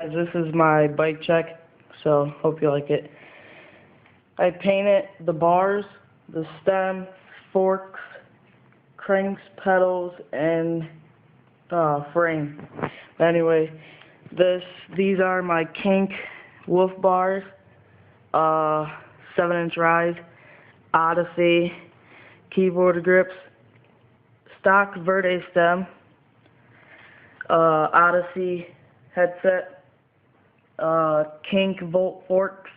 This is my bike check, so hope you like it. I painted the bars, the stem, forks, cranks, pedals, and frame. But anyway, these are my kink wolf bars, 7-inch rise, Odyssey, keyboard grips, stock Verde stem, Odyssey headset, kink volt forks,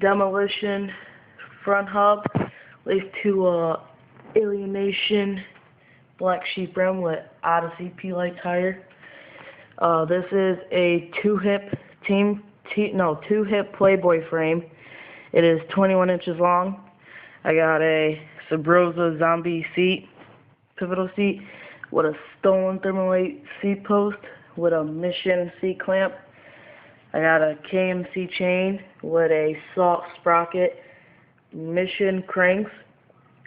demolition front hub, laced to alienation black sheep rim with Odyssey P-Light tire. This is a two-hip Playboy frame. It is 21 inches long. I got a Subscibe zombie seat, pivotal seat, with a stolen thermalate seat post with a Mission seat clamp. I got a KMC chain with a salt sprocket, Mission cranks,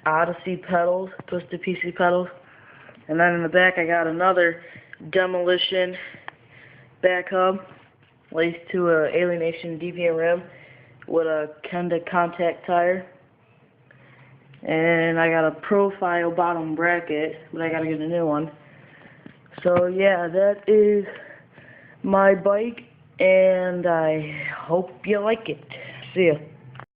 Odyssey pedals, twisted PC pedals. And then in the back I got another demolition back hub laced to a alienation DPM rim with a Kenda contact tire. And I got a profile bottom bracket, but I gotta get a new one. So yeah, that is my bike, and I hope you like it. See ya.